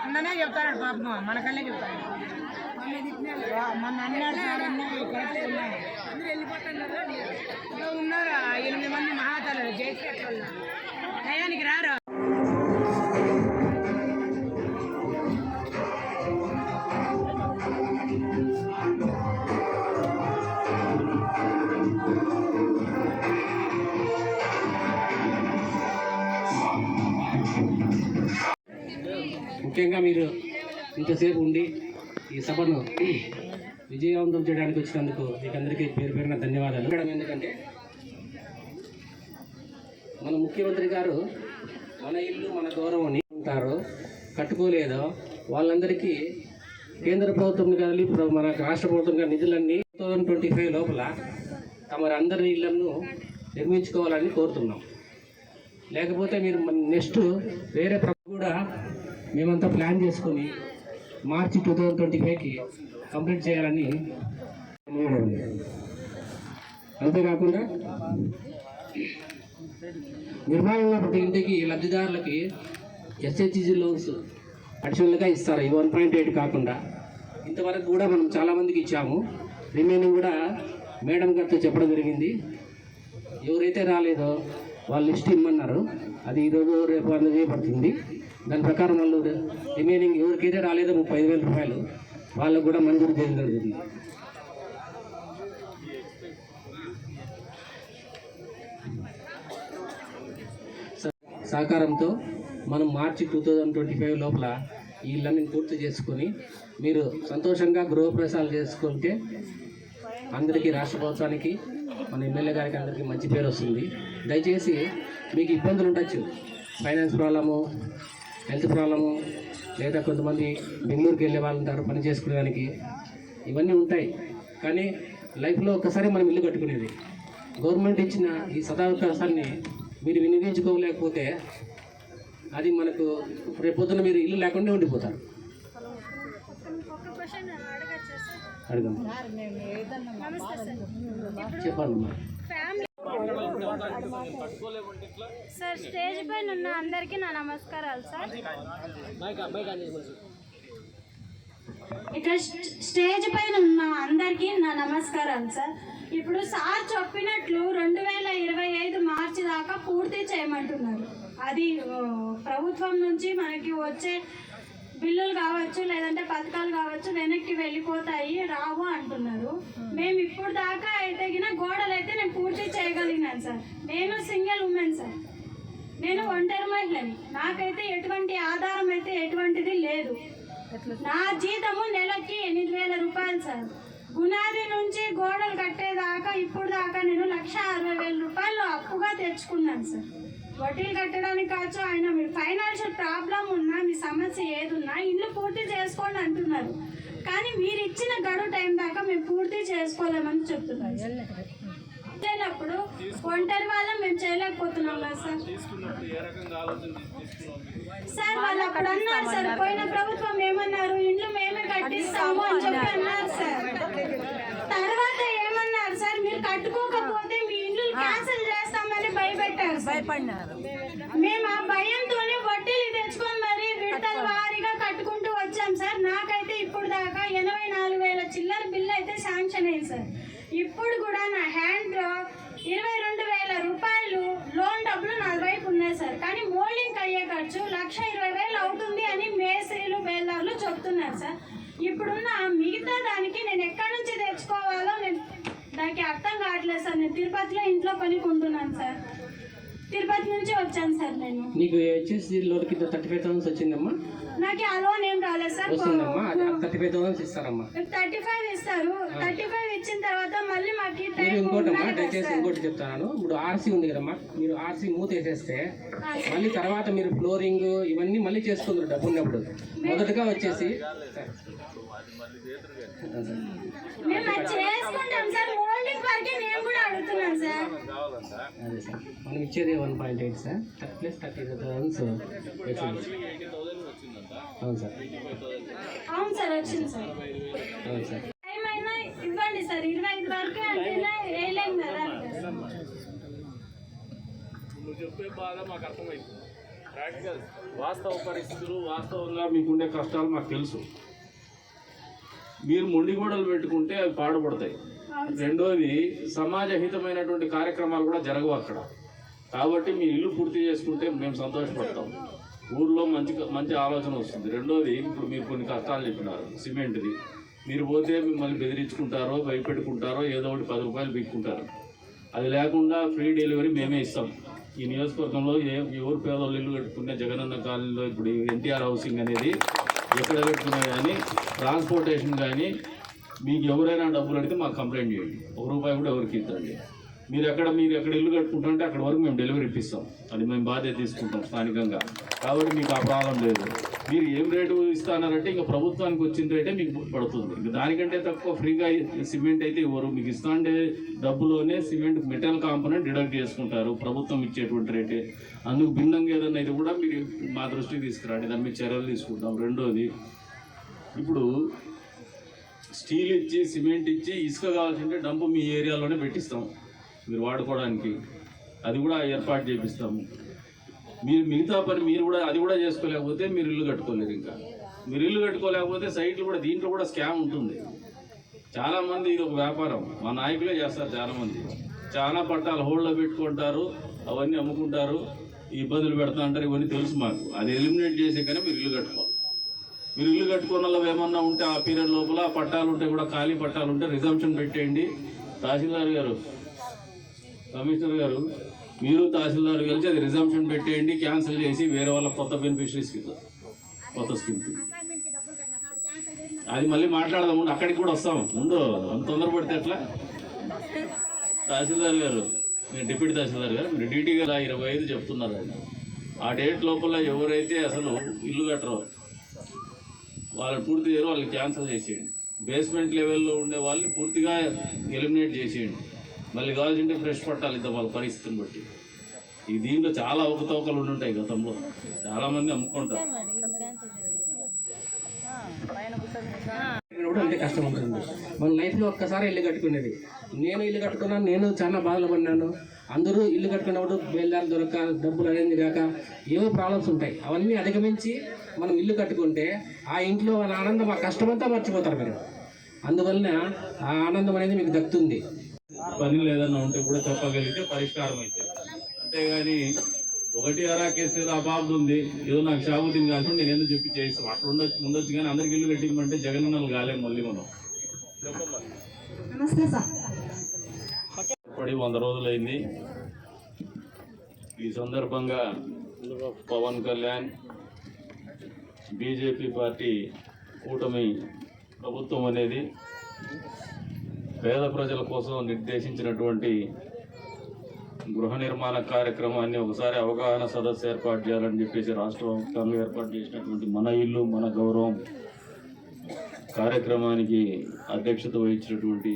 అన్ననే చెప్తాడు పాపం, మనకల్లే చెప్తాడు. మన అన్నాడు ఉన్నారు 8 మంది మహాతలు జయశ్రీ టయానికి రారు. ముఖ్యంగా మీరు ఇంతసేపు ఉండి ఈ సభను విజయవంతం చేయడానికి వచ్చినందుకు మీకు అందరికీ పేరు పేరున ధన్యవాదాలు. ఎందుకంటే మన ముఖ్యమంత్రి గారు మన ఇల్లు మన గౌరవం అని ఉంటారో కట్టుకోలేదో వాళ్ళందరికీ కేంద్ర ప్రభుత్వం కానీ మన రాష్ట్ర ప్రభుత్వం కానీ నిధులన్నీ 2025 లోపల తమ అందరి ఇళ్లను నిర్మించుకోవాలని కోరుతున్నాం. లేకపోతే మీరు నెక్స్ట్ వేరే కూడా మేమంతా ప్లాన్ చేసుకొని మార్చి 2025కి కంప్లీట్ చేయాలని. అంతేకాకుండా నిర్మాణంలో ప్రతి ఇంటికి లబ్ధిదారులకి ఎస్హెచ్జి లోన్స్ అడిషనల్గా ఇస్తారు. ఈ 1.8 కాకుండా ఇంతవరకు కూడా మనం చాలామందికి ఇచ్చాము. రిమైనింగ్ కూడా మేడం గారితో చెప్పడం జరిగింది. ఎవరైతే రాలేదో వాళ్ళు లిస్ట్ ఇమ్మన్నారు. అది ఈరోజు రేపు అందజేయబడుతుంది. దాని ప్రకారం వాళ్ళు రిమైనింగ్ ఎవరికైతే రాలేదో 35,000 రూపాయలు వాళ్ళకు కూడా మంజూరు చేయడం జరిగింది. సహకారంతో మనం మార్చి 2025 లోపల ఈ ఇళ్ళని పూర్తి చేసుకొని మీరు సంతోషంగా గృహప్రవేశాలు చేసుకుంటే అందరికీ, రాష్ట్ర ప్రభుత్వానికి, మన ఎమ్మెల్యే గారికి అందరికీ మంచి పేరు వస్తుంది. దయచేసి మీకు ఇబ్బందులు ఉండొచ్చు, ఫైనాన్స్ ప్రాబ్లము, హెల్త్ ప్రాబ్లము, లేదా కొంతమంది బెంగళూరుకి వెళ్ళే వాళ్ళు ఉంటారు పని చేసుకోవడానికి. ఇవన్నీ ఉంటాయి. కానీ లైఫ్లో ఒక్కసారి మనం ఇల్లు కట్టుకునేది. గవర్నమెంట్ ఇచ్చిన ఈ సదావకాశాన్ని మీరు వినియోగించుకోలేకపోతే అది మనకు రేపొద్దున మీరు ఇల్లు లేకుండా ఉండిపోతారు. అడగండి, చెప్పండి. సార్, స్టేజ్ పైన ఉన్న అందరికీ నా నమస్కారాలు సార్. ఇక్కడ స్టేజ్ పైన ఉన్న అందరికీ నా నమస్కారాలు సార్. ఇప్పుడు సార్ చెప్పినట్లు 2025 మార్చి దాకా పూర్తి చేయమంటున్నారు. అది ప్రభుత్వం నుంచి మనకి వచ్చే బిల్లులు కావచ్చు, లేదంటే పథకాలు కావచ్చు, వెనక్కి వెళ్ళిపోతాయి, రావు అంటున్నారు. మేము ఇప్పుడు దాకా అయితే గోడలు అయితే నేను పూర్తి చేయగలిగినాను సార్. నేను సింగిల్ ఉమెన్ సార్, నేను ఒంటరి మహిళని. నాకైతే ఎటువంటి ఆధారం అయితే ఎటువంటిది లేదు. నా జీతము నెలకి 8,000 రూపాయలు సార్. గునాది నుంచి గోడలు కట్టేదాకా ఇప్పుడు దాకా నేను 1,60,000 రూపాయలు అప్పుగా తెచ్చుకున్నాను సార్. వడ్డీలు కట్టడానికి కావచ్చు. ఆయన మీరు ఫైనాన్షియల్ ప్రాబ్లం ఉన్నా, మీ సమస్య ఏదున్నా ఇల్లు పూర్తి చేసుకోండి అంటున్నారు. కానీ మీరు ఇచ్చిన గడువు టైం దాకా మేము పూర్తి చేసుకోలేమని చెప్తున్నారు. లేనప్పుడు ఒంటరి వాళ్ళం మేము చేయలేకపోతున్నాం కదా సార్. సార్ వాళ్ళు అప్పుడు అన్నారు సార్, పోయిన ప్రభుత్వం ఏమన్నారు, ఇండ్లు మేమే కట్టిస్తాము అని చెప్పి అన్నారు సార్. తర్వాత ఏమన్నారు సార్, మీరు కట్టుకోకపోతే మీ ఇండ్లు క్యాన్సిల్ చేస్తామని భయపడ్డారు. మేము ఆ భయంతోనే వడ్డీలు తెచ్చుకొని మరి విడతల వారీగా కట్టుకుంటూ వచ్చాం సార్. నాకైతే ఇప్పుడు దాకా 84,000 చిల్లర బిల్లు అయితే శాంక్షన్ అయింది సార్. ఇప్పుడు కూడా నా హ్యాండ్లో 22,000 రూపాయలు లోన్ డబ్బులు నా వైపు ఉన్నాయి సార్. కానీ మోల్డింగ్ అయ్యే ఖర్చు 1,20,000 అవుతుంది అని మేస్త్రీలు, బేల్దారులు చెప్తున్నారు సార్. ఇప్పుడున్న మిగతా దానికి నేను ఎక్కడి నుంచి తెచ్చుకోవాలో నాకు అర్థం కావట్లేదు సార్. నేను తిరుపతిలో ఇంట్లో పనికుంటున్నాను సార్. తిరుపతి నుంచి వచ్చాను సార్. నేను నీకు వచ్చేసి లోన్ కింద 35,000 వచ్చిందమ్మా. నాకు ఆ లోన్ ఏం రాలేదు సార్. 35,000 ఇస్తారమ్మా. 35 ఇస్తారు. 35 ఇచ్చిన తర్వాత మళ్ళీ మాకు ఇంకోటమ్మా, దయచేసి ఇంకోటి చెప్తాను. ఇప్పుడు ఆర్సీ ఉంది కదమ్మా, మీరు ఆర్సీ మూత వేసేస్తే మళ్ళీ తర్వాత మీరు ఫ్లోరింగ్ ఇవన్నీ మళ్ళీ చేసుకుంటారు డబ్బు ఉన్నప్పుడు. మొదటగా వచ్చేసి అదే సార్, మనం ఇచ్చేది 1.8 సార్, ప్లస్ 30,000 అవును సార్. అవును సార్, వచ్చింది సార్. అవును సార్. ఏమైనా ఇవ్వండి బాధ మాకు అర్థమైంది. ప్రాక్టికల్ వాస్తవ పరిస్థితులు, వాస్తవంగా మీకుండే కష్టాలు మాకు తెలుసు. మీరు మొండిగోడలు పెట్టుకుంటే అవి పాడుపడతాయి. రెండోది, సమాజహితమైనటువంటి కార్యక్రమాలు కూడా జరగవు అక్కడ. కాబట్టి మీ ఇల్లు పూర్తి చేసుకుంటే మేము సంతోషపడతాం. ఊర్లో మంచి ఆలోచన వస్తుంది. రెండోది, ఇప్పుడు మీరు కొన్ని కష్టాలు చెప్పినారు సిమెంట్ది. మీరు పోతే మిమ్మల్ని బెదిరించుకుంటారో భయపెట్టుకుంటారో ఏదో ఒకటి 10 రూపాయలు పీక్కుంటారు. అది లేకుండా ఫ్రీ డెలివరీ మేమే ఇస్తాం. ఈ నియోజకవర్గంలో ఎవరు పేదోళ్ళు ఇల్లు కట్టుకునే జగనన్న కాలనీలో ఇప్పుడు ఎన్టీఆర్ హౌసింగ్ అనేది ఎక్కడ పెట్టుకున్నా కానీ, ట్రాన్స్పోర్టేషన్ కానీ, మీకు ఎవరైనా డబ్బులు అడిగితే మాకు కంప్లైంట్ చేయండి. 1 రూపాయి కూడా ఎవరికి ఇద్దండి. మీరు ఎక్కడ ఇల్లు కట్టుకుంటుంటే అక్కడ వరకు మేము డెలివరీ ఇప్పిస్తాం. అది మేము బాధ్యత తీసుకుంటాం స్థానికంగా. కాబట్టి మీకు ఆ ప్రాబ్లం లేదు. మీరు ఏం రేటు ఇస్తానంటే ఇంకా ప్రభుత్వానికి వచ్చిన రేటే మీకు పడుతుంది. ఇంకా దానికంటే తక్కువ ఫ్రీగా సిమెంట్ అయితే ఇవ్వరు. మీకు ఇస్తాండే డబ్బులోనే సిమెంట్ మెటల్ కాంపోనెంట్ డిడక్ట్ చేసుకుంటారు ప్రభుత్వం ఇచ్చేటువంటి రేటే. అందుకు భిన్నంగా ఏదన్నా ఇది కూడా మీరు మా దృష్టికి తీసుకురండి, దాని మీద చర్యలు తీసుకుంటాం. రెండోది, ఇప్పుడు స్టీల్ ఇచ్చి సిమెంట్ ఇచ్చి ఇసుక కావాల్సింటే డంపు మీ ఏరియాలోనే పెట్టిస్తాం మీరు వాడుకోవడానికి. అది కూడా ఏర్పాటు చేపిస్తాము. మీరు మిగతా పని మీరు కూడా అది కూడా చేసుకోలేకపోతే మీరు ఇల్లు కట్టుకోలేరు. ఇంకా మీరు ఇల్లు కట్టుకోలేకపోతే సైట్లు కూడా దీంట్లో కూడా స్కామ్ ఉంటుంది. చాలామంది ఇది ఒక వ్యాపారం, మా నాయకులే చేస్తారు. చాలామంది చాలా పట్టాలు హోల్డ్లో పెట్టుకుంటారు, అవన్నీ అమ్ముకుంటారు, ఇబ్బందులు పెడతా అంటారు. ఇవన్నీ తెలుసు మాకు. అది ఎలిమినేట్ చేసే కానీ మీరు ఇల్లు కట్టుకోవాలి. మీరు ఇల్లు కట్టుకున్న వాళ్ళు ఏమన్నా ఉంటే ఆ పీరియడ్ లోపల పట్టాలు ఉంటే కూడా, ఖాళీ పట్టాలు ఉంటే రిజంప్షన్ పెట్టేయండి. తహసీల్దార్ గారు, కమిషనర్ గారు, మీరు తహసీల్దార్ కలిసి అది రిజంప్షన్ పెట్టేయండి, క్యాన్సిల్ చేసి వేరే వాళ్ళ కొత్త బెనిఫిషరీస్కి ఇద్దాం, కొత్త స్కీమ్కి. అది మళ్ళీ మాట్లాడదాం, అక్కడికి కూడా వస్తాం. ముందు అంత తొందరపడితే ఎట్లా? తహసీల్దార్ గారు, మీరు డిప్యూటీ తహసీల్దార్ గారు, మీరు డీటీ గారు 25 చెప్తున్నారు. ఆయన ఆ డేట్ లోపల ఎవరైతే అసలు ఇల్లు కట్టరో వాళ్ళని పూర్తి చేయరు, వాళ్ళని క్యాన్సిల్ చేసేయండి. బేస్మెంట్ లెవెల్లో ఉండే వాళ్ళని పూర్తిగా ఎలిమినేట్ చేసేయండి. మళ్ళీ కావాల్సింటే ఫ్రెష్ పట్టాలి ఇద్దాం వాళ్ళ పరిస్థితిని బట్టి. ఈ దీంట్లో చాలా అవకతవకలు ఉండుంటాయి. గతంలో చాలామంది అమ్ముకుంటారు. అంతే కష్టం ఉంటుంది. మన లైఫ్లో ఒక్కసారి ఇల్లు కట్టుకునేది. నేను ఇల్లు కట్టుకున్నాను, నేను చాలా బాధలు పడినాను. అందరూ ఇల్లు కట్టుకున్నప్పుడు బేల్దారు దొరక, డబ్బులు అనేది కాక ఏవో ప్రాబ్లమ్స్ ఉంటాయి. అవన్నీ అధిగమించి మనం ఇల్లు కట్టుకుంటే ఆ ఇంట్లో మన ఆనందం, ఆ కష్టమంతా మర్చిపోతారు మీరు. అందువలన ఆ ఆనందం అనేది మీకు దక్కుతుంది. పనులు ఏదన్నా ఉంటే కూడా చెప్పగలిగితే పరిష్కారం అయితే. అంతేగాని ఒకటి అరా కేసు మీద అబాబు ఉంది, ఏదో నాకు షాబుద్దీన్ కాకుండా నేను ఎందుకు చెప్పి చేస్తాం అట్లా ఉండొచ్చు. కానీ అందరికి ఇల్లు కట్టిమంటే జగనన్నలు కాలేము. మళ్ళీ మనం నమస్తే సార్. పడి 100 రోజులైంది. ఈ సందర్భంగా పవన్ కళ్యాణ్, బీజేపీ పార్టీ కూటమి ప్రభుత్వం అనేది పేద ప్రజల కోసం నిర్దేశించినటువంటి గృహ నిర్మాణ కార్యక్రమాన్ని ఒకసారి అవగాహన సదస్సు ఏర్పాటు చేయాలని చెప్పేసి రాష్ట్ర వ్యాప్తంగా ఏర్పాటు చేసినటువంటి మన ఇల్లు మన గౌరవం కార్యక్రమానికి అధ్యక్షత వహించినటువంటి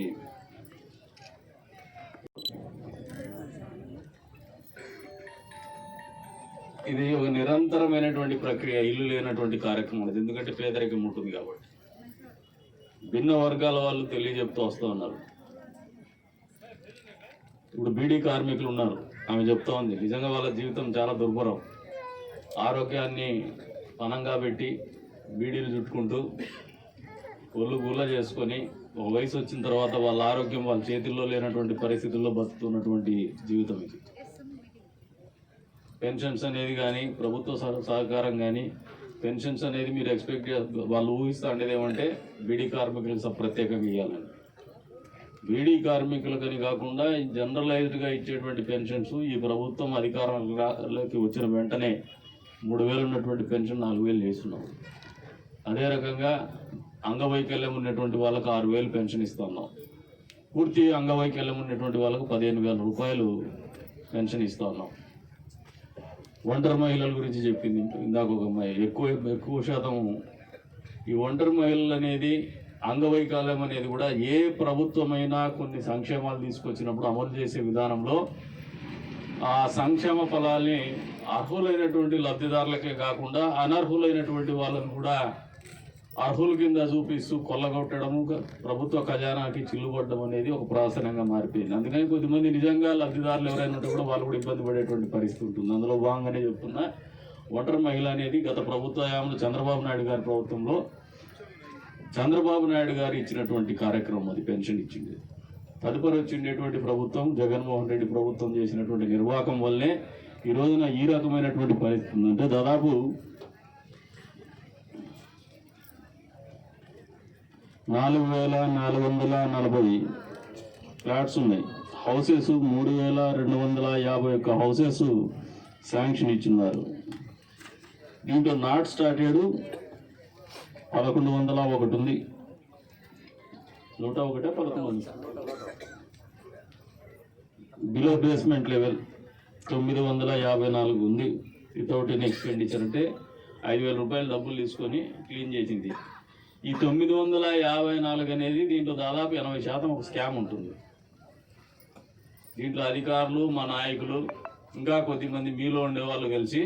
ఇది ఒక నిరంతరమైనటువంటి ప్రక్రియ. ఇల్లు లేనటువంటి కార్యక్రమం అది. ఎందుకంటే పేదరికం ఉంటుంది కాబట్టి భిన్న వర్గాల వాళ్ళు తెలియజెప్తూ వస్తూ ఉన్నారు. ఇప్పుడు బీడీ కార్మికులు ఉన్నారు, ఆమె చెప్తా ఉంది నిజంగా వాళ్ళ జీవితం చాలా దుర్భరం. ఆరోగ్యాన్ని పనంగా పెట్టి బీడీలు చుట్టుకుంటూ ఒళ్ళు గుల్ల చేసుకొని ఒక వయసు వచ్చిన తర్వాత వాళ్ళ ఆరోగ్యం వాళ్ళ చేతుల్లో లేనటువంటి పరిస్థితుల్లో బతుకుతున్నటువంటి జీవితం ఇది. పెన్షన్స్ అనేది కానీ ప్రభుత్వ సహకారం కానీ పెన్షన్స్ అనేది మీరు ఎక్స్పెక్ట్ వాళ్ళు ఊహిస్తూ ఉండేది ఏమంటే బీడీ కార్మికులకు ప్రత్యేకంగా ఇవ్వాలని. బీడీ కార్మికులకని కాకుండా జనరలైజ్డ్గా ఇచ్చేటువంటి పెన్షన్స్ ఈ ప్రభుత్వం అధికారంలోకి వచ్చిన వెంటనే 3,000 ఉన్నటువంటి పెన్షన్ 4,000 చేస్తున్నాం. అదే రకంగా అంగవైకల్యం ఉన్నటువంటి వాళ్ళకు 6,000 పెన్షన్ ఇస్తున్నాం. పూర్తి అంగవైకల్యం ఉన్నటువంటి వాళ్ళకు 15,000 రూపాయలు పెన్షన్ ఇస్తున్నాం. ఒంటరి మహిళల గురించి చెప్పింది ఇందాక ఒక అమ్మాయి. ఎక్కువ శాతం ఈ ఒంటరి మహిళలు అనేది అంగవైకల్యం అనేది కూడా ఏ ప్రభుత్వమైనా కొన్ని సంక్షేమాలు తీసుకొచ్చినప్పుడు అమలు చేసే విధానంలో ఆ సంక్షేమ ఫలాల్ని అర్హులైనటువంటి లబ్ధిదారులకే కాకుండా అనర్హులైనటువంటి వాళ్ళని కూడా అర్హుల కింద చూపిస్తూ కొల్లగొట్టడము, ప్రభుత్వ ఖజానాకి చిల్లుపడడం అనేది ఒక ప్రాసనంగా మారిపోయింది. అందుకని కొద్దిమంది నిజంగా లబ్ధిదారులు ఎవరైనా ఉంటే కూడా వాళ్ళు కూడా ఇబ్బంది పడేటువంటి పరిస్థితి ఉంటుంది. అందులో భాగంగానే చెప్తున్నా, ఒంటరి మహిళ అనేది గత ప్రభుత్వ హయాంలో చంద్రబాబు నాయుడు గారి ప్రభుత్వంలో చంద్రబాబు నాయుడు గారు ఇచ్చినటువంటి కార్యక్రమం, అది పెన్షన్ ఇచ్చింది. తదుపరి వచ్చిండేటువంటి ప్రభుత్వం జగన్మోహన్ రెడ్డి ప్రభుత్వం చేసినటువంటి నిర్వాహకం వల్లే ఈ రోజున ఈ రకమైనటువంటి పరిస్థితి ఉంది. అంటే దాదాపు 4,440 ఫ్లాట్స్ ఉన్నాయి. హౌసెస్ 3,251 హౌసెస్ శాంక్షన్ ఇచ్చిన్నారు. దీంట్లో నాట్ స్టార్టెడ్ 1,101 ఉంది. 101 11 బిలో బేస్మెంట్ లెవెల్ 954 ఉంది. వితౌట్ ఎన్ ఎక్స్పెండిచర్, అంటే 5,000 రూపాయలు డబ్బులు తీసుకొని క్లీన్ చేసింది. ఈ 954 అనేది దీంట్లో దాదాపు 80% ఒక స్కామ్ ఉంటుంది. దీంట్లో అధికారులు, మా నాయకులు, ఇంకా కొద్దిమంది మీలో ఉండేవాళ్ళు కలిసి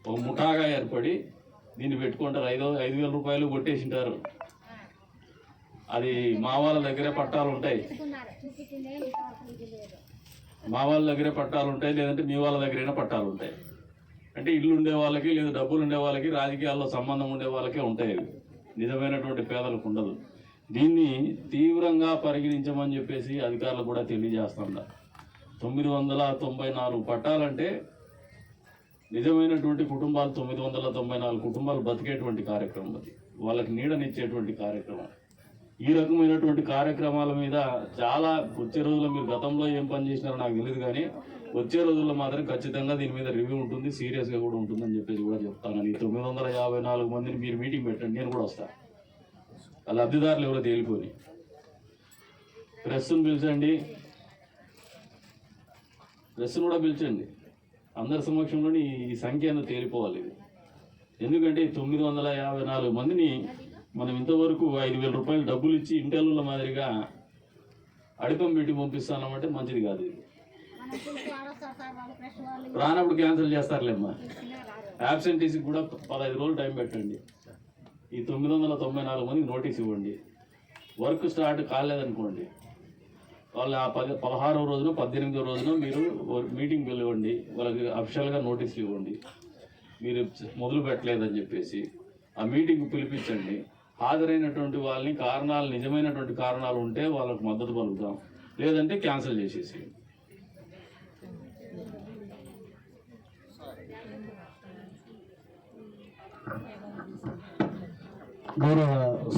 ఒక ముఠాగా ఏర్పడి దీన్ని పెట్టుకుంటారు. 5,000 రూపాయలు కొట్టేసింటారు. అది మా వాళ్ళ దగ్గరే పట్టాలు ఉంటాయి, లేదంటే మీ వాళ్ళ దగ్గరైనా పట్టాలు ఉంటాయి. అంటే ఇల్లు ఉండే వాళ్ళకి, లేదా డబ్బులు ఉండే వాళ్ళకి, రాజకీయాల్లో సంబంధం ఉండే వాళ్ళకే ఉంటాయి. అవి నిజమైనటువంటి పేదలకు ఉండదు. దీన్ని తీవ్రంగా పరిగణించమని చెప్పేసి అధికారులు కూడా తెలియజేస్తున్నారు. 994 పట్టాలంటే నిజమైనటువంటి కుటుంబాలు 994 కుటుంబాలు బతికేటువంటి కార్యక్రమం, అది వాళ్ళకి నీడనిచ్చేటువంటి కార్యక్రమం. ఈ రకమైనటువంటి కార్యక్రమాల మీద చాలా వచ్చే రోజుల్లో, మీరు గతంలో ఏం పని చేసినారో నాకు తెలియదు, కానీ వచ్చే రోజుల్లో మాత్రం ఖచ్చితంగా దీని మీద రివ్యూ ఉంటుంది, సీరియస్గా కూడా ఉంటుందని చెప్పేసి కూడా చెప్తాను. ఈ 954 మందిని మీరు మీటింగ్ పెట్టండి, నేను కూడా వస్తాను. ఆ లబ్ధిదారులు ఎవరో తేలిపోయి ప్రెస్ను కూడా పిలిచండి. అందరి సమక్షంలోని ఈ సంఖ్య అంతా తేలిపోవాలి. ఇది ఎందుకంటే 954 మందిని మనం ఇంతవరకు 5,000 రూపాయలు డబ్బులు ఇచ్చి ఇంటర్వ్యూల మాదిరిగా అడిపం పెట్టి పంపిస్తామంటే మంచిది కాదు. ఇది రానప్పుడు క్యాన్సిల్ చేస్తారులేమ్మా. యాబ్సెంటీస్కి కూడా 15 రోజులు టైం పెట్టండి. ఈ 994 మందికి నోటీస్ ఇవ్వండి. వర్క్ స్టార్ట్ కాలేదనుకోండి, వాళ్ళు ఆ 16వ రోజున 18వ రోజున మీరు మీటింగ్ పిలవండి, వాళ్ళకి అఫిషియల్గా నోటీసులు ఇవ్వండి. మీరు మొదలు పెట్టలేదని చెప్పేసి ఆ మీటింగ్ పిలిపించండి. హాజరైనటువంటి వాళ్ళని నిజమైనటువంటి కారణాలు ఉంటే వాళ్ళకు మద్దతు పలుకుతాం, లేదంటే క్యాన్సిల్ చేసేసి. గౌరవ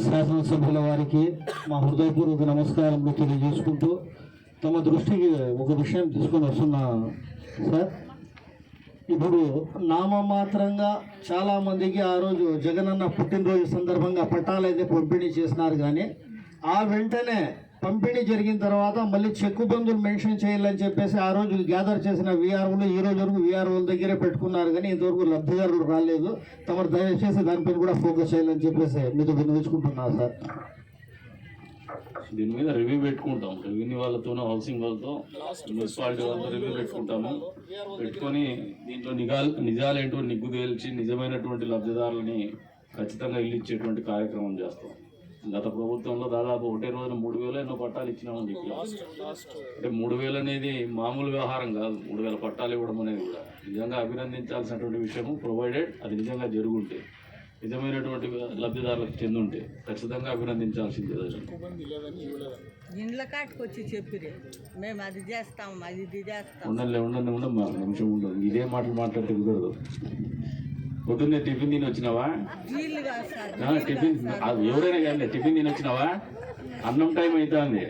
శాసనసభ్యుల వారికి మా హృదయపూర్వక నమస్కారములు తెలియజేసుకుంటూ తమ దృష్టికి ఒక విషయం తీసుకొని వస్తున్నా సార్. ఇప్పుడు నామమాత్రంగా చాలామందికి ఆ రోజు జగనన్న పుట్టినరోజు సందర్భంగా పట్టాలు అయితే పంపిణీ చేసినారు, కానీ ఆ వెంటనే పంపిణీ జరిగిన తర్వాత మళ్ళీ చెక్కు బందులు మెన్షన్ చేయాలని చెప్పేసి ఆ రోజు గ్యాదర్ చేసిన వీఆర్ఓలు ఈ రోజు వరకు వీఆర్ఓల దగ్గరే పెట్టుకున్నారు, కానీ ఇంతవరకు లబ్ధిదారులు రాలేదు. తమరు దయచేసి దానిపైన కూడా ఫోకస్ చేయాలని చెప్పేసి మీతో వినియోగించుకుంటున్నారు సార్. దీని మీద రివ్యూ పెట్టుకుంటాం. రెవెన్యూ వాళ్ళతోనూ, హౌసింగ్ వాళ్ళతో, మున్సిపాలిటీ వాళ్ళతో రివ్యూ పెట్టుకొని దీంట్లో నిజాలేంటో నిగ్గు తేల్చి నిజమైనటువంటి లబ్ధిదారులని ఖచ్చితంగా ఇల్లు ఇచ్చేటువంటి కార్యక్రమం చేస్తాం. గత ప్రభుత్వంలో దాదాపు ఒకటే రోజున 3,000 ఎన్నో పట్టాలు ఇచ్చినామని చెప్పి, అంటే 3,000 అనేది మామూలు వ్యవహారం కాదు. 3,000 పట్టాలు ఇవ్వడం అనేది కూడా నిజంగా అభినందించాల్సినటువంటి విషయము. ప్రొవైడెడ్ అది నిజంగా జరుగుంటే, నిజమైనటువంటి లబ్ధిదారులకు చెందుంటే ఖచ్చితంగా అభినందించాల్సిందే. ఇండ్ల కాటుకొచ్చి చెప్పిరే మేము అది చేస్తాం, ఇది చేస్తాం. ఉండమ్మా, నిమిషం ఉండదు. ఇదే మాటలు మాట్లాడితే కుదరదు. పొద్దున్నే టిఫిన్ తిని వచ్చినావా? టిఫిన్ ఎవరైనా కానీ టిఫిన్ తిని వచ్చినావా? అన్నం టైం అవుతుంది,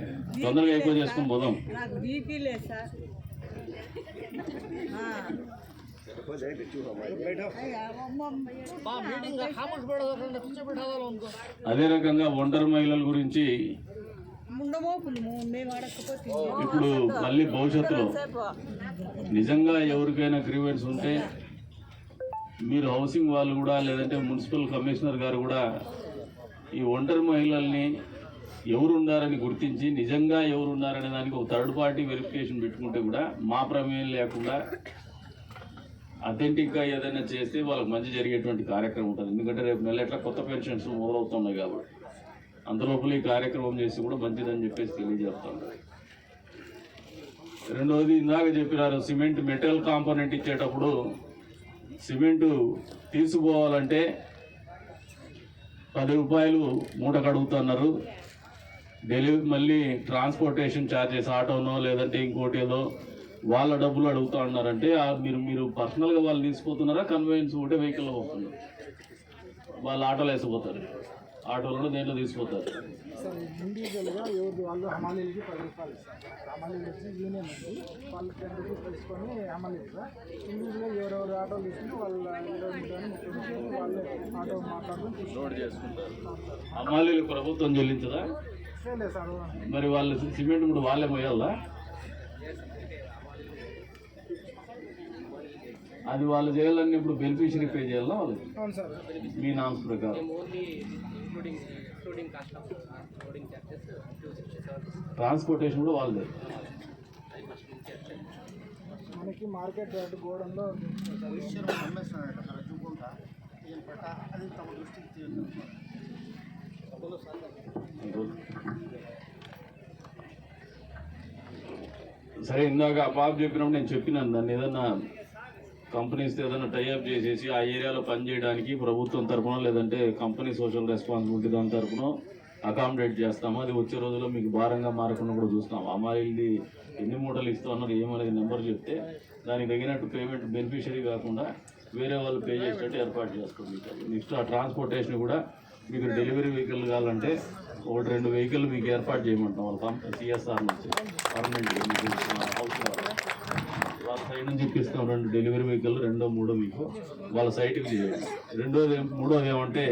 తొందరగా ఎక్కువ చేసుకుని పోదాం. నాకు బీపీ లేదు సార్. అదే రకంగా ఒంటరి మహిళల గురించి ఇప్పుడు మళ్ళీ భవిష్యత్తులో నిజంగా ఎవరికైనా గ్రీవెన్స్ ఉంటే మీరు హౌసింగ్ వాళ్ళు కూడా, లేదంటే మున్సిపల్ కమిషనర్ గారు కూడా ఈ ఒంటరి మహిళల్ని ఎవరున్నారని గుర్తించి నిజంగా ఎవరున్నారనే దానికి ఒక థర్డ్ పార్టీ వెరిఫికేషన్ పెట్టుకుంటే కూడా మా ప్రమేయం లేకుండా అథెంటిక్గా ఏదైనా చేస్తే వాళ్ళకి మంచి జరిగేటువంటి కార్యక్రమం ఉంటుంది. ఎందుకంటే రేపు నెల ఎట్లా కొత్త పెన్షన్స్ మొదలవుతున్నాయి కాబట్టి అంతలోపల ఈ కార్యక్రమం చేసి కూడా మంచిదని చెప్పేసి తెలియజేస్తాను. రెండవది, ఇందాక చెప్పినారు సిమెంట్ మెటల్ కాంపోనెంట్ ఇచ్చేటప్పుడు సిమెంటు తీసుకోవాలంటే 10 రూపాయలు మూట కడుగుతున్నారు. డెలివరీ మళ్ళీ ట్రాన్స్పోర్టేషన్ ఛార్జెస్ ఆటోనో లేదంటే ఇంకోటి ఏదో వాళ్ళ డబ్బులు అడుగుతూ ఉన్నారంటే మీరు పర్సనల్గా వాళ్ళు తీసుకుపోతున్నారా, కన్వెన్స్ ఒకటే వెహికల్లో పోతున్నారు, వాళ్ళు ఆటోలో వేసిపోతారు, ఆటోలో దేంట్లో తీసుకుపోతారు. సార్ ఇండివిజువల్గా ఎవరు వాళ్ళు హమాలీలకి 10 రూపాయలు సార్. హమాలీలు వచ్చి యూనియన్ ఉంది, వాళ్ళు 10 రూపీస్ తీసుకొని హమాలీలు సార్. ఇండివిజువల్గా ఎవరెవరు ఆటోలు తీసుకుని వాళ్ళ 20 వాళ్ళు ఆటో మాట్లాడుకుని లోడ్ చేసుకుంటారు. హమాలీలు ప్రభుత్వం చెల్లించదా? లేదు సార్. మరి వాళ్ళు సిమెంట్ కూడా వాళ్ళే మోయాలా? అది వాళ్ళు చేయాలని ఇప్పుడు బెనిఫిషరీ పే చేయాలా వాళ్ళు? అవును సార్. మీ నామ్స్ ప్రకారం ట్రాన్స్పోర్టేషన్ కూడా వాళ్ళదే. మనకి మార్కెట్ రేటు గోడంలో సరే, ఇందాక ఆ పాప చెప్పినప్పుడు నేను చెప్పినాను, దాన్ని ఏదన్నా కంపెనీస్తో ఏదైనా టైఅప్ చేసేసి ఆ ఏరియాలో పనిచేయడానికి ప్రభుత్వం తరఫున లేదంటే కంపెనీ సోషల్ రెస్పాన్సిబిలిటీ దాని తరఫున అకామిడేట్ చేస్తాము. అది వచ్చే రోజుల్లో మీకు భారంగా మారకుండా కూడా చూస్తాం. అమ్మాయిలది ఎన్ని మూటలు ఇస్తూ ఉన్నారు ఏమనేది నెంబర్ చెప్తే దానికి తగినట్టు పేమెంట్ బెనిఫిషరీ కాకుండా వేరే వాళ్ళు పే చేసేటట్టు ఏర్పాటు చేసుకోండి. నెక్స్ట్ ఆ ట్రాన్స్పోర్టేషన్ కూడా మీకు డెలివరీ వెహికల్ కావాలంటే 1-2 వెహికల్ మీకు ఏర్పాటు చేయమంటాం వాళ్ళ సిఎస్ఆర్ నుంచి పర్మనెంట్ హౌస్ వాళ్ళ సైడ్ నుంచి ఇప్పిస్తాం. 2 డెలివరీ వెహికల్, 2-3 మీకు వాళ్ళ సైట్కి చేయండి. మూడోది ఏమంటే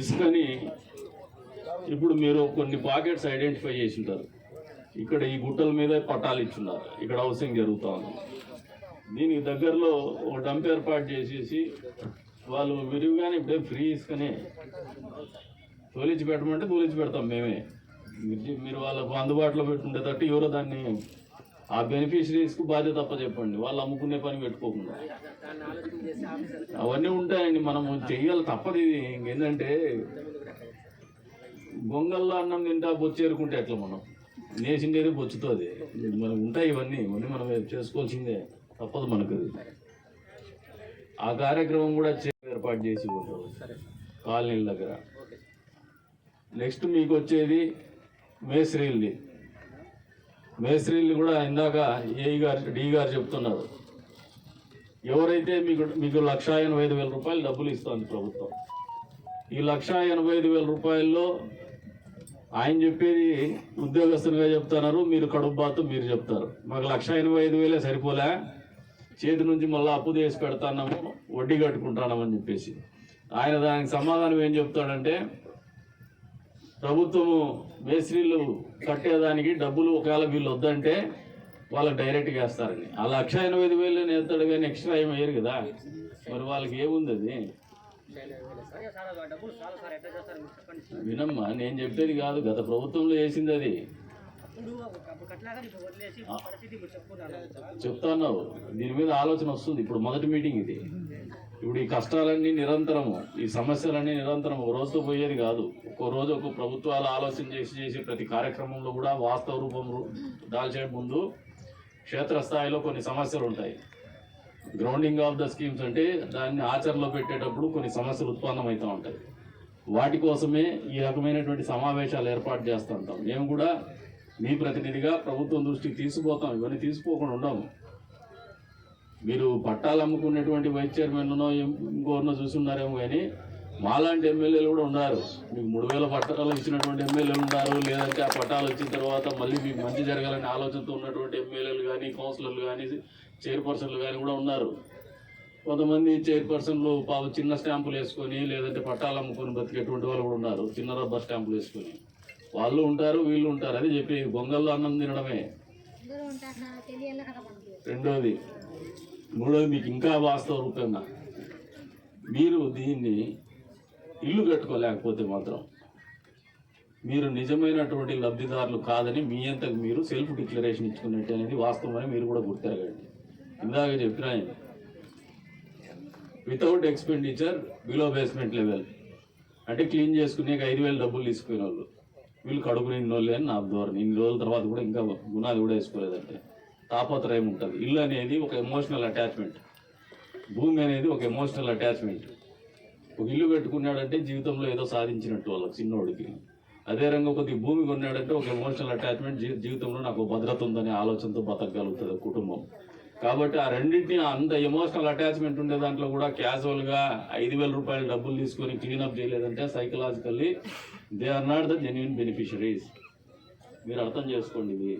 ఇసుకని ఇప్పుడు మీరు కొన్ని పాకెట్స్ ఐడెంటిఫై చేసి ఉంటారు. ఇక్కడ ఈ గుట్టల మీద పట్టాలు ఇచ్చున్నారు, ఇక్కడ హౌసింగ్ జరుగుతూ ఉంది. దీనికి దగ్గరలో ఒక డంప్ ఏర్పాటు చేసేసి వాళ్ళు విరివిగానే ఇప్పుడే ఫ్రీ ఇసుకనే తోలించి పెట్టమంటే తోలించి పెడతాం మేమే. మీరు వాళ్ళకు అందుబాటులో పెట్టుండేటట్టు ఎవరో దాన్ని ఆ బెనిఫిషరీస్కు బాధ్యత తప్ప చెప్పండి, వాళ్ళు అమ్ముకునే పని పెట్టుకోకుండా. అవన్నీ ఉంటాయండి, మనము చెయ్యాలి, తప్పదు. ఇది ఇంకేంటంటే గొంగల్లో అన్నం తింటా బొచ్చేరుకుంటే ఎట్లా మనం నేసిండేది బొచ్చుతుంది. మనకు ఉంటాయి ఇవన్నీ మనం చేసుకోవాల్సిందే, తప్పదు మనకు. ఆ కార్యక్రమం కూడా ఏర్పాటు చేసి పోతారు కాలనీల దగ్గర. నెక్స్ట్ మీకు వచ్చేది మేస్త్రీలు కూడా ఇందాక డి గారు చెప్తున్నారు. ఎవరైతే మీకు 1,85,000 రూపాయలు డబ్బులు ఇస్తుంది ప్రభుత్వం. ఈ 1,85,000 రూపాయల్లో ఆయన చెప్పేది ఉద్యోగస్తులుగా చెప్తున్నారు, మీరు కడుపు బాతు మీరు చెప్తారు. మాకు 1,85,000 సరిపోలే, చేతి నుంచి మళ్ళీ అప్పు చేసి పెడతాన్నాము, వడ్డీ కట్టుకుంటున్నామని చెప్పేసి. ఆయన దానికి సమాధానం ఏం చెప్తాడంటే, ప్రభుత్వము మేస్త్రీలు కట్టేదానికి డబ్బులు ఒకవేళ వీళ్ళు వద్దంటే వాళ్ళకి డైరెక్ట్గా వేస్తారని. ఆ 1,85,000 వేస్తాడు కానీ ఎక్స్ట్రా ఏమి వేయరు కదా, మరి వాళ్ళకి ఏముంది అది? వినమ్మా, నేను చెప్పేది కాదు, గత ప్రభుత్వంలో వేసింది అది చెప్తాన్నావు. దీని మీద ఆలోచన వస్తుంది. ఇప్పుడు మొదటి మీటింగ్ ఇది. ఇప్పుడు ఈ కష్టాలన్నీ నిరంతరము, ఈ సమస్యలన్నీ నిరంతరం ఒక రోజుతో పోయేది కాదు. ఒక్కో రోజు ఒక్కో ప్రభుత్వాలు ఆలోచన చేసి ప్రతి కార్యక్రమంలో కూడా వాస్తవ రూపం దాల్చే ముందు క్షేత్రస్థాయిలో కొన్ని సమస్యలు ఉంటాయి. గ్రౌండింగ్ ఆఫ్ ద స్కీమ్స్ అంటే దాన్ని ఆచరణలో పెట్టేటప్పుడు కొన్ని సమస్యలు ఉత్పన్నమవుతూ ఉంటాయి. వాటి కోసమే ఈ రకమైనటువంటి సమావేశాలు ఏర్పాటు చేస్తూ ఉంటాం. మేము కూడా మీ ప్రతినిధిగా ప్రభుత్వం దృష్టికి తీసుకుపోతాం, ఇవన్నీ తీసుకోకుండా ఉండము. మీరు పట్టాలు అమ్ముకునేటువంటి వైస్ చైర్మన్లో ఇంకోరినో చూస్తున్నారేమో, కానీ మాలాంటి ఎమ్మెల్యేలు కూడా ఉన్నారు. మీకు 3,000 పట్టాలు ఇచ్చినటువంటి ఎమ్మెల్యేలు ఉన్నారు, లేదంటే ఆ పట్టాలు వచ్చిన తర్వాత మళ్ళీ మీకు మంచి జరగాలనే ఆలోచనతో ఉన్నటువంటి ఎమ్మెల్యేలు కానీ, కౌన్సిలర్లు కానీ, చైర్పర్సన్లు కానీ కూడా ఉన్నారు. కొంతమంది చైర్పర్సన్లు చిన్న స్టాంపులు వేసుకొని లేదంటే పట్టాలు అమ్ముకొని బతికేటువంటి వాళ్ళు కూడా ఉన్నారు, చిన్న రబ్బర్ స్టాంపులు వేసుకొని. వాళ్ళు ఉంటారు, వీళ్ళు ఉంటారు. అది చెప్పి గొంగల్లో అన్నం తినడమే. రెండోది, మూడోది, మీకు ఇంకా వాస్తవ రూపంగా మీరు దీన్ని ఇల్లు కట్టుకోలేకపోతే మాత్రం మీరు నిజమైనటువంటి లబ్ధిదారులు కాదని మీ అంతకు మీరు సెల్ఫ్ డిక్లరేషన్ ఇచ్చుకున్నట్టు అనేది వాస్తవమని మీరు కూడా గుర్తెరగండి. ఇందాక చెప్పిన without expenditure below basement level అంటే క్లీన్ చేసుకునే 5,000 డబ్బులు తీసుకునే వాళ్ళు వీళ్ళు కడుపు నిండిన వాళ్ళే అని నా ధోరణి. ఇన్ని రోజుల తర్వాత కూడా ఇంకా గుణాది కూడా వేసుకోలేదంటే తాపత్రయం ఉంటుంది. ఇల్లు అనేది ఒక ఎమోషనల్ అటాచ్మెంట్, భూమి అనేది ఒక ఎమోషనల్ అటాచ్మెంట్. ఒక ఇల్లు పెట్టుకున్నాడంటే జీవితంలో ఏదో సాధించినట్టు వాళ్ళకి చిన్నోడికి. అదే రంగా కొద్దిగా భూమి కొన్నాడంటే ఒక ఎమోషనల్ అటాచ్మెంట్, జీవితంలో నాకు భద్రత ఉందనే ఆలోచనతో బతకగలుగుతుంది కుటుంబం. కాబట్టి ఆ రెండింటిని అంత ఎమోషనల్ అటాచ్మెంట్ ఉండే దాంట్లో కూడా క్యాజువల్గా 5,000 రూపాయలు డబ్బులు తీసుకొని క్లీనప్ చేయలేదంటే psychologically they are not the genuine beneficiaries. మీరు అర్థం చేసుకోండి, ఇది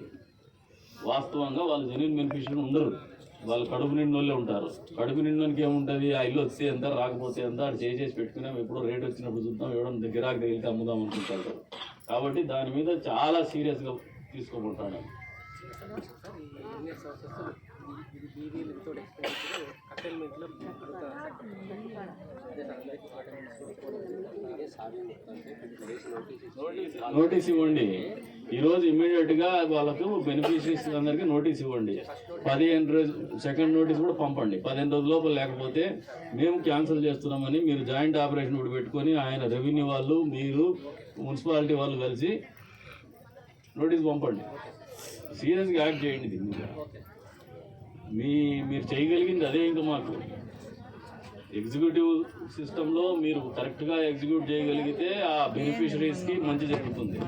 వాస్తవంగా వాళ్ళు జెన్యున్ బెనిఫిషరీ ఉండరు. వాళ్ళు కడుపు నిండినోళ్ళే ఉంటారు. కడుపు నిండినోనికి ఏముంటుంది, ఆ ఇల్లు వస్తే ఎంత రాకపోతే ఎంత అది చేసి పెట్టుకున్నాం, ఎప్పుడో రేట్ వచ్చినప్పుడు చూద్దాం, ఎవడన్నా గిరాకు తగిలితే అమ్ముదాం అనుకుంటారు. కాబట్టి దాని మీద చాలా సీరియస్గా తీసుకోమంటాను. నోటీస్ ఇవ్వండి. ఈరోజు ఇమ్మీడియట్గా వాళ్ళకు బెనిఫిషరీస్ అందరికీ నోటీస్ ఇవ్వండి. 15 రోజులు సెకండ్ నోటీస్ కూడా పంపండి. 15 రోజుల లోపల లేకపోతే మేము క్యాన్సిల్ చేస్తున్నామని మీరు జాయింట్ ఆపరేషన్ కూడా పెట్టుకొని ఆయన రెవెన్యూ వాళ్ళు మీరు మున్సిపాలిటీ వాళ్ళు కలిసి నోటీస్ పంపండి. సీరియస్గా యాక్ట్ చేయండి. దీని మీద మీరు చేయగలిగింది అదే. ఇంకా మాకు ఎగ్జిక్యూటివ్ సిస్టంలో మీరు కరెక్ట్గా ఎగ్జిక్యూట్ చేయగలిగితే ఆ బెనిఫిషరీస్కి మంచి జరుగుతుంది.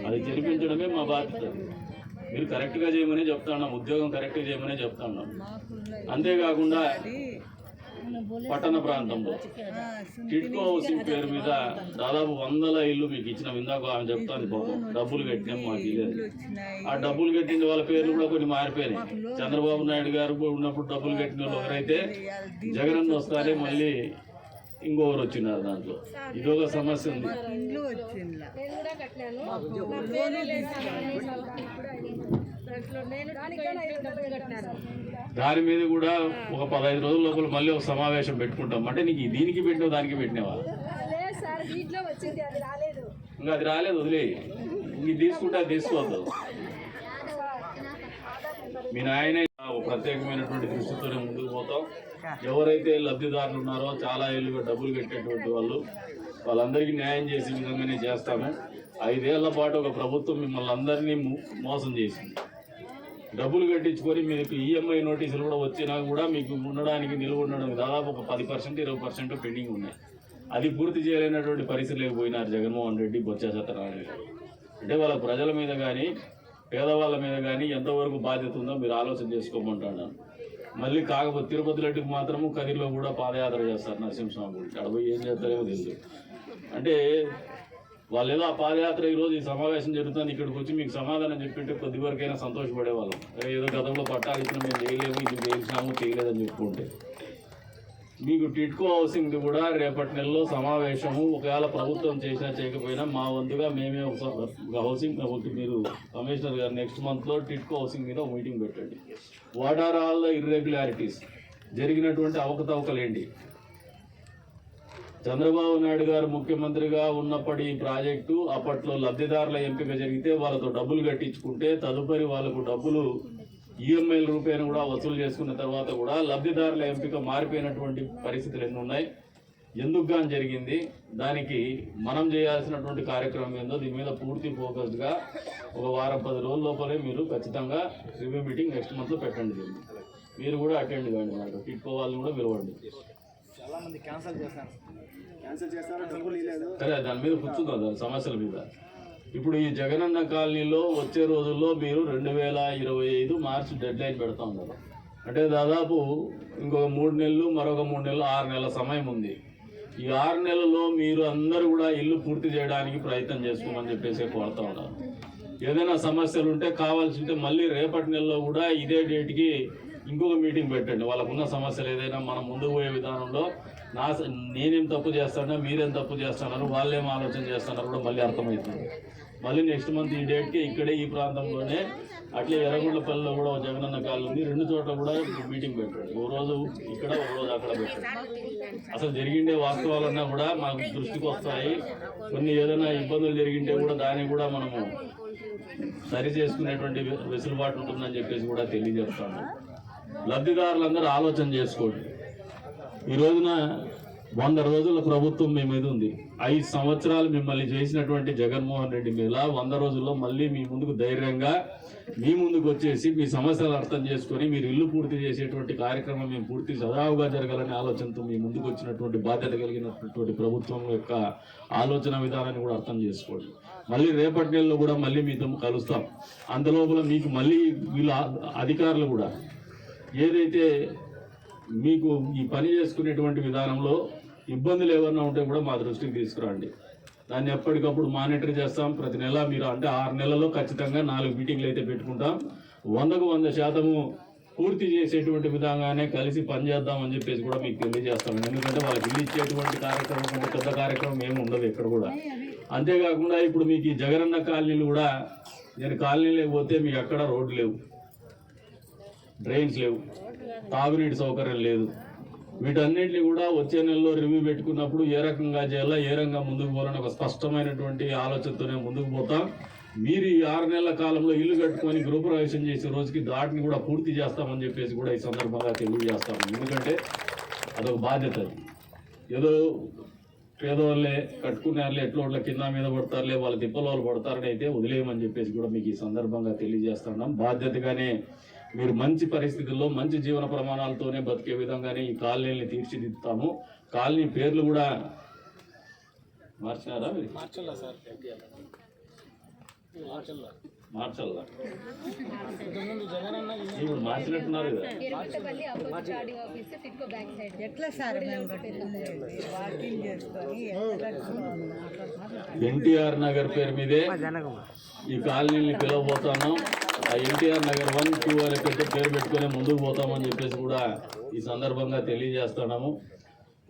అది జరిపించడమే మా బాధ్యత. మీరు కరెక్ట్గా చేయమని చెప్తున్నాం, ఉద్యోగం కరెక్ట్గా చేయమని చెప్తున్నాం. అంతేకాకుండా పట్టణ ప్రాంతంలో టిట్కో హౌసింగ్ పేరు మీద దాదాపు 100 ఇల్లు మీకు ఇచ్చినాం. ఇందాక ఆమె చెప్తాను, బాబు డబ్బులు కట్టినాం మాకు ఇల్లు. ఆ డబ్బులు కట్టిన వాళ్ళ పేర్లు కూడా కొన్ని మారిపోయినాయి. చంద్రబాబు నాయుడు గారు ఉన్నప్పుడు డబ్బులు కట్టిన వాళ్ళు ఎవరైతే జగనన్న వస్తారే మళ్ళీ ఇంకొకరు వచ్చినారు. దాంట్లో ఇదొక సమస్య ఉంది. దాని మీద కూడా ఒక 15 రోజుల లోపల మళ్ళీ ఒక సమావేశం పెట్టుకుంటాం. అంటే నీకు దీనికి పెట్టినావు దానికి పెట్టినావా? ఇంకా అది రాలేదు, వదిలే. ఇంక తీసుకుంటే అది తీసుకోవద్దు. మీ నాయనే ప్రత్యేకమైనటువంటి దృష్టితోనే ముందుకు పోతాం. ఎవరైతే లబ్ధిదారులు ఉన్నారో చాలా ఏళ్ళుగా డబ్బులు కట్టేటువంటి వాళ్ళందరికీ న్యాయం చేసే విధంగానే చేస్తాము. 5 ఏళ్ల పాటు ఒక ప్రభుత్వం మిమ్మల్ని అందరినీ మోసం చేసింది. డబ్బులు కట్టించుకొని మీకు ఈఎంఐ నోటీసులు కూడా వచ్చినా కూడా మీకు ఉండడానికి నిలువ ఉండడానికి దాదాపు ఒక 10% 20% పెండింగ్ ఉన్నాయి. అది పూర్తి చేయలేనటువంటి పరిస్థితులకు పోయినారు జగన్మోహన్ రెడ్డి, బొత్స సత్యనారాయణ గారు. అంటే వాళ్ళ ప్రజల మీద కానీ పేదవాళ్ళ మీద కానీ ఎంతవరకు బాధ్యత ఉందో మీరు ఆలోచన చేసుకోమంటాను. మళ్ళీ కాకపోతే తిరుపతి రెడ్డికి మాత్రము కదిలో కూడా పాదయాత్ర చేస్తారు నరసింహస్వామి గుడికి. అక్కడ పోయి ఏం చేస్తారేమో తెలియదు. అంటే వాళ్ళు ఏదో ఆ పాదయాత్ర ఈరోజు ఈ సమావేశం జరుగుతుంది ఇక్కడికి వచ్చి మీకు సమాధానం చెప్పింటే కొద్ది వరకైనా సంతోషపడేవాళ్ళం. ఏదో గతంలో పట్టాలు ఇచ్చిన మేము చేయలేము, ఇది చేసినాము చేయలేదని చెప్పుకుంటే. మీకు టిట్కో హౌసింగ్ కూడా రేపటి నెలలో సమావేశము ఒకవేళ ప్రభుత్వం చేసినా చేయకపోయినా మా వంతుగా మేమే ఒక హౌసింగ్ మీరు కమిషనర్ గారు నెక్స్ట్ మంత్లో టిట్కో హౌసింగ్ మీద మీటింగ్ పెట్టండి. What are all the irregularities, జరిగినటువంటి అవకతవకలు ఏంటి? చంద్రబాబు నాయుడు గారు ముఖ్యమంత్రిగా ఉన్నప్పటి ఈ ప్రాజెక్టు అప్పట్లో లబ్ధిదారుల ఎంపిక జరిగితే వాళ్ళతో డబ్బులు కట్టించుకుంటే తదుపరి వాళ్ళకు డబ్బులు ఈఎంఐల రూపాయలు కూడా వసూలు చేసుకున్న తర్వాత కూడా లబ్ధిదారుల ఎంపిక మారిపోయినటువంటి పరిస్థితులు ఎన్ని ఉన్నాయి, ఎందుకు కానీ జరిగింది, దానికి మనం చేయాల్సినటువంటి కార్యక్రమం ఏందో దీని మీద పూర్తి ఫోకస్గా ఒక వారం 10 రోజుల లోపలే మీరు ఖచ్చితంగా రివ్యూ మీటింగ్ నెక్స్ట్ మంత్లో పెట్టండి. మీరు కూడా అటెండ్ కాండి, నాకు టిట్కో వాళ్ళని కూడా పిలవండి. చాలామంది క్యాన్సిల్ చేస్తారు డబ్బులు ఇవ్వలేదు. సరే, దాని మీద కూర్చుందాం, దాని సమస్యల మీద. ఇప్పుడు ఈ జగనన్న కాలనీలో వచ్చే రోజుల్లో మీరు 2025 మార్చి డెడ్ లైన్ పెడతా ఉన్నారు. అంటే దాదాపు ఇంకొక 3 నెలలు, మరొక 3 నెలలు, 6 నెలల సమయం ఉంది. ఈ 6 నెలల్లో మీరు అందరూ కూడా ఇల్లు పూర్తి చేయడానికి ప్రయత్నం చేసుకోమని చెప్పేసి కోరుతా ఉన్నారు. ఏదైనా సమస్యలు ఉంటే కావాల్సి ఉంటే మళ్ళీ రేపటి నెలలో కూడా ఇదే డేట్కి ఇంకొక మీటింగ్ పెట్టండి. వాళ్ళకున్న సమస్యలు ఏదైనా మనం ముందుకు పోయే విధానంలో నేనేం తప్పు చేస్తానో మీరేం తప్పు చేస్తున్నారు, వాళ్ళేం ఆలోచన చేస్తున్నారు కూడా మళ్ళీ అర్థమవుతుంది. మళ్ళీ నెక్స్ట్ మంత్ ఈ డేట్కి ఇక్కడే ఈ ప్రాంతంలోనే అట్లే ఎర్రగుండ్లపల్లిలో కూడా జగనన్న కాలనీ ఉంది, 2 చోట్ల కూడా మీటింగ్ పెట్టండి. ఓ రోజు ఇక్కడ, ఒక రోజు అక్కడ పెట్టండి. అసలు జరిగిండే వాస్తవాలన్నా కూడా మనకు దృష్టికి వస్తాయి. కొన్ని ఏదైనా ఇబ్బందులు జరిగింటే కూడా దాన్ని కూడా మనము సరి చేసుకునేటువంటి వెసులుబాటు ఉంటుందని చెప్పేసి కూడా తెలియజేస్తాను. లబ్ధిదారులందరూ ఆలోచన చేసుకోండి. ఈ రోజున 100 రోజుల ప్రభుత్వం మీ మీద ఉంది. 5 సంవత్సరాలు మిమ్మల్ని చేసినటువంటి జగన్మోహన్ రెడ్డి మీద 100 రోజుల్లో మళ్ళీ మీ ముందుకు ధైర్యంగా మీ ముందుకు వచ్చేసి మీ సమస్యలు అర్థం చేసుకొని మీరు ఇల్లు పూర్తి చేసేటువంటి కార్యక్రమం మేము పూర్తి సజావుగా జరగాలనే ఆలోచనతో మీ ముందుకు వచ్చినటువంటి బాధ్యత కలిగినటువంటి ప్రభుత్వం యొక్క ఆలోచన విధానాన్ని కూడా అర్థం చేసుకోండి. మళ్ళీ రేపటి నెలలో కూడా మళ్ళీ మీతో కలుస్తాం. అందులోపల మీకు మళ్ళీ వీళ్ళ అధికారులు కూడా ఏదైతే మీకు ఈ పని చేసుకునేటువంటి విధానంలో ఇబ్బందులు ఏమన్నా ఉంటే కూడా మా దృష్టికి తీసుకురండి. దాన్ని ఎప్పటికప్పుడు మానిటర్ చేస్తాం. ప్రతి నెల మీరు అంటే 6 నెలల్లో ఖచ్చితంగా 4 మీటింగ్లు అయితే పెట్టుకుంటాం. 100కు 100% పూర్తి చేసేటువంటి విధంగానే కలిసి పనిచేద్దామని చెప్పేసి కూడా మీకు తెలియజేస్తాం. ఎందుకంటే వాళ్ళకి ఇల్లు ఇచ్చేటువంటి కార్యక్రమం కంటే పెద్ద కార్యక్రమం ఏమి ఉండదు ఎక్కడ కూడా. అంతేకాకుండా ఇప్పుడు మీకు ఈ జగనన్న కాలనీలు కూడా, నేను కాలనీలకు పోతే మీకు ఎక్కడ రోడ్లు లేవు, డ్రైన్స్ లేవు, తాగునీటి సౌకర్యం లేదు. వీటన్నింటినీ కూడా వచ్చే నెలలో రివ్యూ పెట్టుకున్నప్పుడు ఏ రకంగా చేయాలా, ఏ రకంగా ముందుకు పోవాలని ఒక స్పష్టమైనటువంటి ఆలోచనతోనే ముందుకు పోతాం. మీరు ఈ 6 నెలల కాలంలో ఇల్లు కట్టుకొని గృహప్రవేశం చేసే రోజుకి దాటిని కూడా పూర్తి చేస్తామని చెప్పేసి కూడా ఈ సందర్భంగా తెలియజేస్తాము. ఎందుకంటే అదొక బాధ్యత. ఏదో పేదవాళ్ళే కట్టుకున్నారులే, ఎట్లోట్ల కింద మీద పడతారులే, వాళ్ళ తిప్పల వాళ్ళు పడతారని అయితే వదిలేయమని చెప్పేసి కూడా మీకు ఈ సందర్భంగా తెలియజేస్తున్నాం. బాధ్యతగానే మీరు మంచి పరిస్థితుల్లో మంచి జీవన ప్రమాణాలతోనే బతికే విధంగానే ఈ కాలనీని తీర్చిదిద్దుతాము. కాలనీ పేర్లు కూడా మార్చినారా? మార్చల్లా ఇప్పుడు మార్చినట్టున్నారు కదా. ఎట్లా సార్ మేము కట్టుకునేది? వాకింగ్ చేసుకొని ఎన్టీఆర్ నగర్ పేరు మీదే ఈ కాలనీని పిలవబోతున్నాం. ఆ ఎన్టీఆర్ నగర్ 1, 2 అనే పేరు పెట్టుకుని ముందుకు పోతామని చెప్పేసి కూడా ఈ సందర్భంగా తెలియజేస్తున్నాము.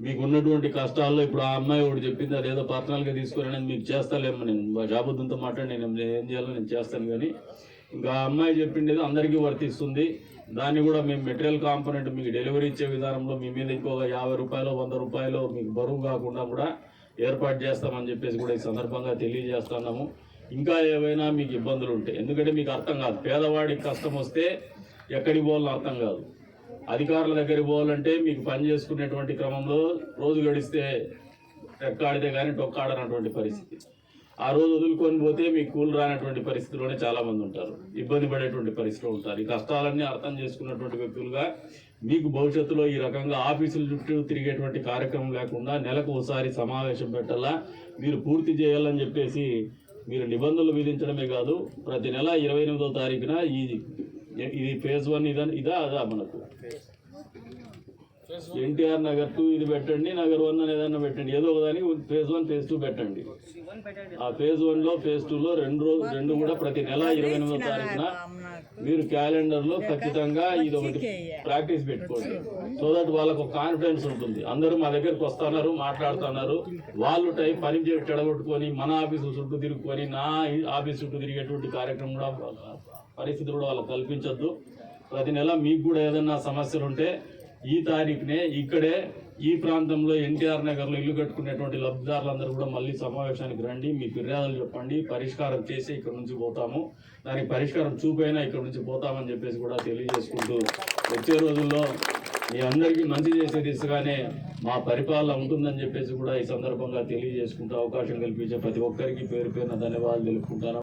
మీకు ఉన్నటువంటి కష్టాల్లో ఇప్పుడు ఆ అమ్మాయి ఒకటి చెప్పింది, అదేదో పర్సనల్గా తీసుకుని నేను మీకు చేస్తాలేమో, నేను జాబుద్దంతో మాట్లాడి నేను ఏం చేయాలో నేను చేస్తాను. కానీ ఇంకా ఆ అమ్మాయి చెప్పిండేది అందరికీ వర్తిస్తుంది. దాన్ని కూడా మేము మెటీరియల్ కాంపోనెంట్ మీకు డెలివరీ ఇచ్చే విధానంలో మీ మీద ఇంకొక 50 రూపాయలు 100 రూపాయలు మీకు బరువు కాకుండా కూడా ఏర్పాటు చేస్తామని చెప్పేసి కూడా ఈ సందర్భంగా తెలియజేస్తున్నాము. ఇంకా ఏవైనా మీకు ఇబ్బందులు ఉంటాయి, ఎందుకంటే మీకు అర్థం కాదు, పేదవాడికి కష్టం వస్తే ఎక్కడికి పోవాలో అర్థం కాదు. అధికారుల దగ్గరికి పోవాలంటే మీకు పని చేసుకునేటువంటి క్రమంలో రోజు గడిస్తే రెక్కాడితే కానీ టొక్కాడనటువంటి పరిస్థితి. ఆ రోజు వదులుకొని పోతే మీకు కూలి రానటువంటి పరిస్థితిలోనే చాలామంది ఉంటారు, ఇబ్బంది పడేటువంటి పరిస్థితిలో ఉంటారు. ఈ కష్టాలన్నీ అర్థం చేసుకున్నటువంటి వ్యక్తులుగా మీకు భవిష్యత్తులో ఈ రకంగా ఆఫీసుల చుట్టూ తిరిగేటువంటి కార్యక్రమం లేకుండా నెలకు ఒకసారి సమావేశం పెట్టాలా, మీరు పూర్తి చేయాలని చెప్పేసి మీరు నిబంధనలు విధించడమే కాదు, ప్రతి నెల 28వ తారీఖున ఇది ఫేజ్ 1 ఇదా అదా మనకు ఎన్టీఆర్ నగర్ 2 ఇది పెట్టండి, నగర్ 1 అనేదన్నా పెట్టండి, ఏదో ఒకదానికి ఫేజ్ 1 ఫేజ్ 2 పెట్టండి. ఆ ఫేజ్ 1లో ఫేజ్ 2లో రెండు కూడా ప్రతి నెల 28వ తారీఖున మీరు క్యాలెండర్లో ఖచ్చితంగా ఇది ఒకటి ప్రాక్టీస్ పెట్టుకోండి. సో దట్ వాళ్ళకు కాన్ఫిడెన్స్ ఉంటుంది. అందరూ మా దగ్గరకు వస్తున్నారు, మాట్లాడుతున్నారు, వాళ్ళు పని చెడగొట్టుకొని మన ఆఫీసు చుట్టూ తిరుగుకొని నా ఆఫీస్ చుట్టూ తిరిగేటువంటి కార్యక్రమం కూడా పరిస్థితి కూడా వాళ్ళకి కల్పించద్దు. ప్రతి నెల మీకు కూడా ఏదన్నా సమస్యలు ఉంటే ఈ తారీఖునే ఇక్కడే ఈ ప్రాంతంలో ఎన్టీఆర్ నగర్లో ఇల్లు కట్టుకునేటువంటి లబ్ధిదారులందరూ కూడా మళ్ళీ సమావేశానికి రండి, మీ ఫిర్యాదులు చెప్పండి, పరిష్కారం చేసి ఇక్కడ నుంచి పోతాము, దానికి పరిష్కారం చూపైనా ఇక్కడ నుంచి పోతామని చెప్పేసి కూడా తెలియజేసుకుంటూ వచ్చే రోజుల్లో మీ అందరికీ మంచి చేసే దిశగానే మా పరిపాలన ఉంటుందని చెప్పేసి కూడా ఈ సందర్భంగా తెలియజేసుకుంటూ అవకాశం కల్పించే ప్రతి ఒక్కరికి పేరు పేరున ధన్యవాదాలు తెలుపుకుంటాను.